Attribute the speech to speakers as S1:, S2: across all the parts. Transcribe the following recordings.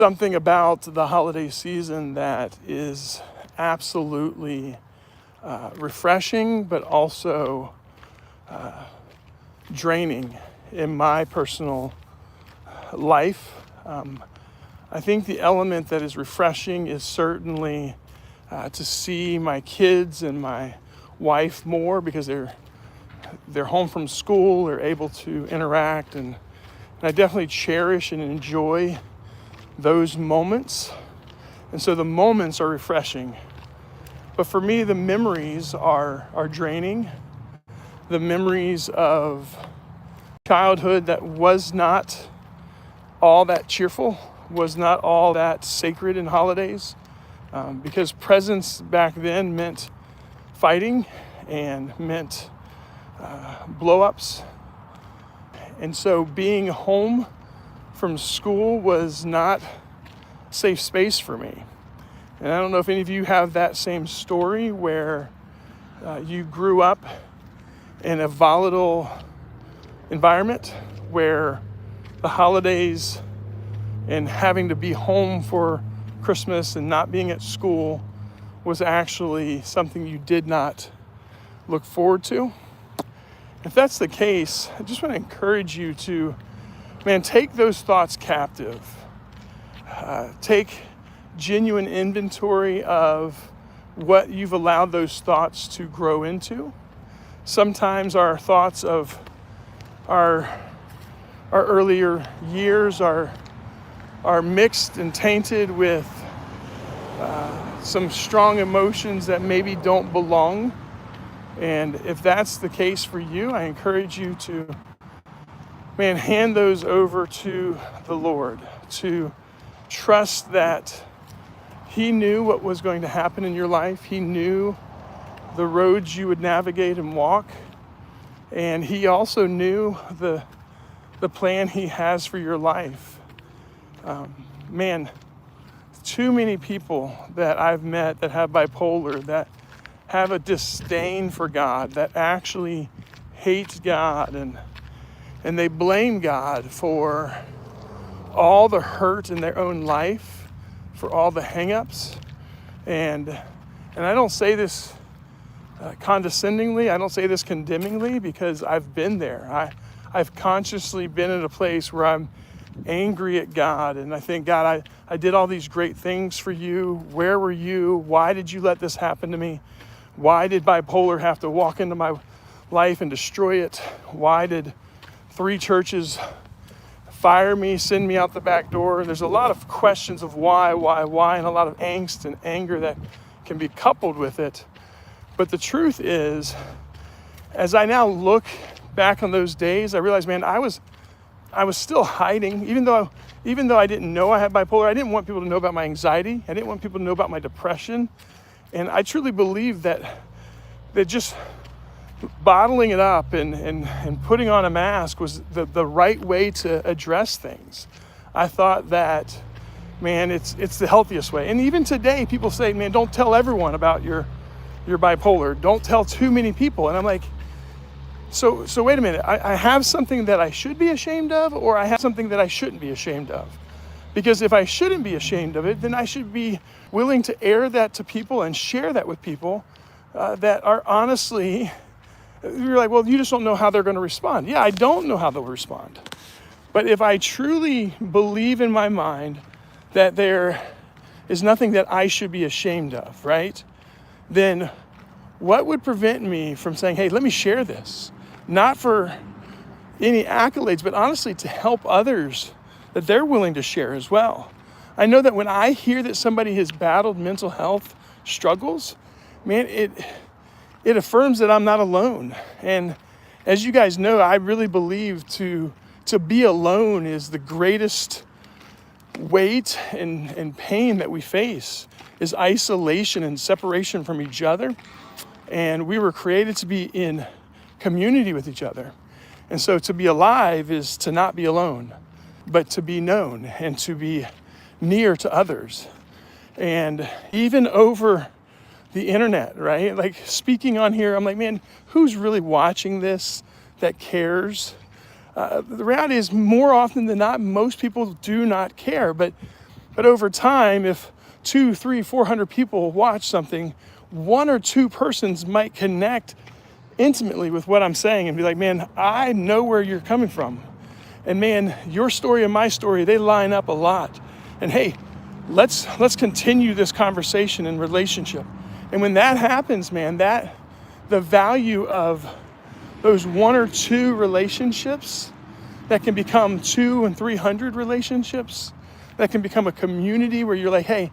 S1: something about the holiday season that is absolutely refreshing, but also draining in my personal life. I think the element that is refreshing is certainly to see my kids and my wife more because they're home from school, they're able to interact, and I definitely cherish and enjoy those moments. And so the moments are refreshing. But for me, the memories are draining. The memories of childhood that was not all that cheerful, was not all that sacred in holidays, because presents back then meant fighting and meant blow-ups. And so being home from school was not a safe space for me. And I don't know if any of you have that same story where you grew up in a volatile environment where the holidays and having to be home for Christmas and not being at school was actually something you did not look forward to. If that's the case, I just want to encourage you to, take those thoughts captive. Take genuine inventory of what you've allowed those thoughts to grow into. Sometimes our thoughts of our earlier years are mixed and tainted with some strong emotions that maybe don't belong. And if that's the case for you, I encourage you to, hand those over to the Lord, to trust that He knew what was going to happen in your life. He knew the roads you would navigate and walk. And He also knew the plan He has for your life. Too many people that I've met that have bipolar, that have a disdain for God, that actually hate God, and they blame God for all the hurt in their own life, for all the hang-ups. And I don't say this condescendingly, I don't say this condemningly, because I've been there. I've consciously been in a place where I'm angry at God, and I think, God, I did all these great things for you. Where were you? Why did you let this happen to me? Why did bipolar have to walk into my life and destroy it? Why did 3 churches fire me, send me out the back door? There's a lot of questions of why, and a lot of angst and anger that can be coupled with it. But the truth is, as I now look back on those days, I realized, I was still hiding. Even though I didn't know I had bipolar, I didn't want people to know about my anxiety. I didn't want people to know about my depression. And I truly believe that just bottling it up and putting on a mask was the right way to address things. I thought that, it's the healthiest way. And even today, people say, don't tell everyone about your bipolar. Don't tell too many people. And I'm like, so wait a minute. I have something that I should be ashamed of, or I have something that I shouldn't be ashamed of? Because if I shouldn't be ashamed of it, then I should be willing to air that to people and share that with people that are honestly, you're like, well, you just don't know how they're going to respond. Yeah, I don't know how they'll respond. But if I truly believe in my mind that there is nothing that I should be ashamed of, right? Then what would prevent me from saying, hey, let me share this? Not for any accolades, but honestly to help others that they're willing to share as well. I know that when I hear that somebody has battled mental health struggles, it affirms that I'm not alone. And as you guys know, I really believe to be alone is the greatest weight and pain that we face, is isolation and separation from each other. And we were created to be in community with each other. And so to be alive is to not be alone, but to be known and to be near to others. And even over the internet, right? Like speaking on here, I'm like, who's really watching this that cares? The reality is, more often than not, most people do not care. But But over time, if 200, 300, 400 people watch something, one or two persons might connect intimately with what I'm saying and be like, man, I know where you're coming from. And man, your story and my story, they line up a lot. And hey, let's continue this conversation and relationship. And when that happens, man, that the value of those one or two relationships that can become 200 and 300 relationships, that can become a community where you're like, hey,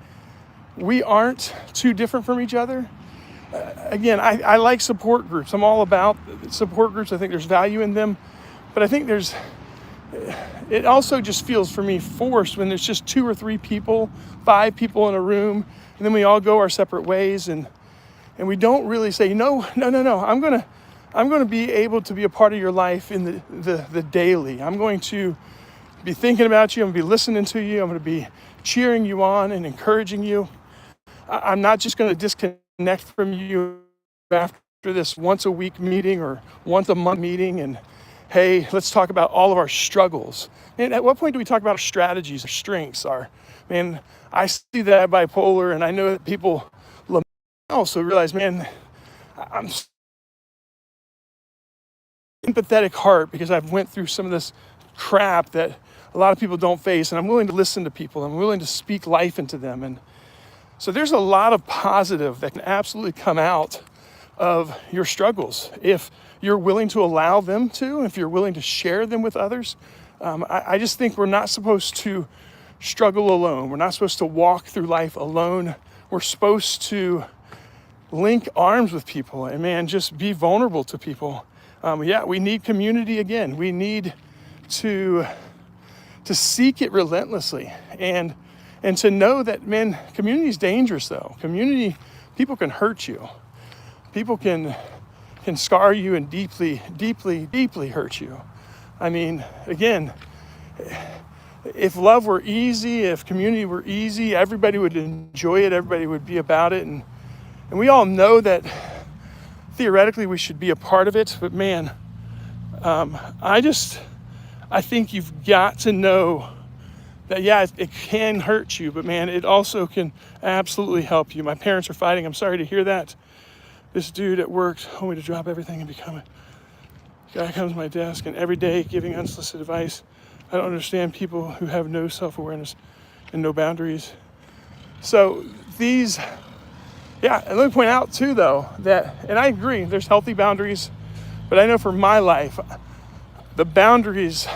S1: we aren't too different from each other. Again, I like support groups. I'm all about support groups. I think there's value in them. But I think it also just feels for me forced when there's just 2 or 3 people, 5 people in a room, and then we all go our separate ways, and we don't really say, no, I'm gonna be able to be a part of your life in the daily. I'm going to be thinking about you. I'm gonna be listening to you. I'm gonna be cheering you on and encouraging you. I'm not just gonna disconnect from you after this once a week meeting or once a month meeting and hey, let's talk about all of our struggles. And at what point do we talk about our strategies, our strengths, man, I see that bipolar and I know that people also realize, man, I'm empathetic heart because I've went through some of this crap that a lot of people don't face, and I'm willing to listen to people. I'm willing to speak life into them. And so there's a lot of positive that can absolutely come out of your struggles if you're willing to allow them to, if you're willing to share them with others. I just think we're not supposed to struggle alone. We're not supposed to walk through life alone. We're supposed to link arms with people and man, just be vulnerable to people. We need community again. We need to seek it relentlessly and to know that, man, community is dangerous though. Community, people can hurt you. People can scar you and deeply, deeply, deeply hurt you. I mean, again, if love were easy, if community were easy, everybody would enjoy it, everybody would be about it. And we all know that theoretically we should be a part of it, but man, I think you've got to know that, yeah, it can hurt you, but man, it also can absolutely help you. My parents are fighting. I'm sorry to hear that. This dude at work told me to drop everything and become a guy comes to my desk and every day giving unsolicited advice. I don't understand people who have no self-awareness and no boundaries. So and let me point out too though, that, and I agree, there's healthy boundaries, but I know for my life, the boundaries,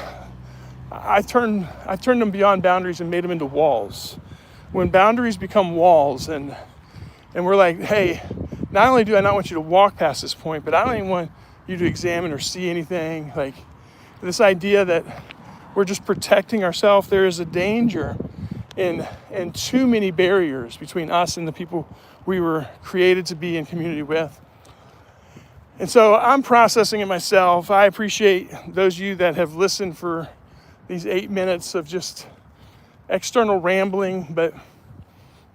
S1: I turned them beyond boundaries and made them into walls. When boundaries become walls and we're like, hey, not only do I not want you to walk past this point, but I don't even want you to examine or see anything. Like this idea that we're just protecting ourselves. There is a danger in too many barriers between us and the people we were created to be in community with. And so I'm processing it myself. I appreciate those of you that have listened for these 8 minutes of just external rambling, but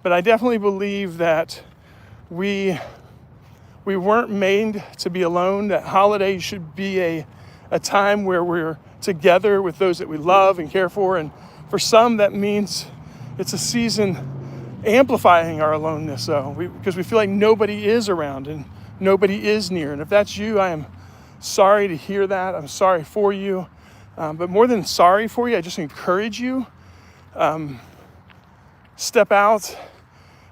S1: I definitely believe that we weren't made to be alone, that holidays should be a time where we're together with those that we love and care for. And for some, that means it's a season amplifying our aloneness, though, because we feel like nobody is around and nobody is near. And if that's you, I am sorry to hear that. I'm sorry for you. But more than sorry for you, I just encourage you, step out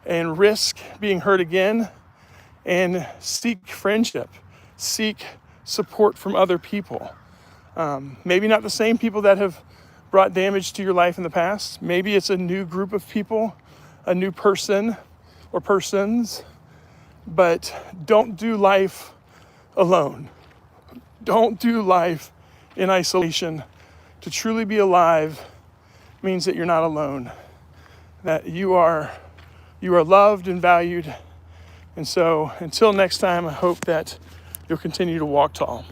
S1: and risk being hurt again and seek friendship, seek support from other people. Maybe not the same people that have brought damage to your life in the past. Maybe it's a new group of people, a new person or persons, but don't do life alone. Don't do life in isolation. To truly be alive means that you're not alone, that you are loved and valued. And so until next time, I hope that you'll continue to walk tall.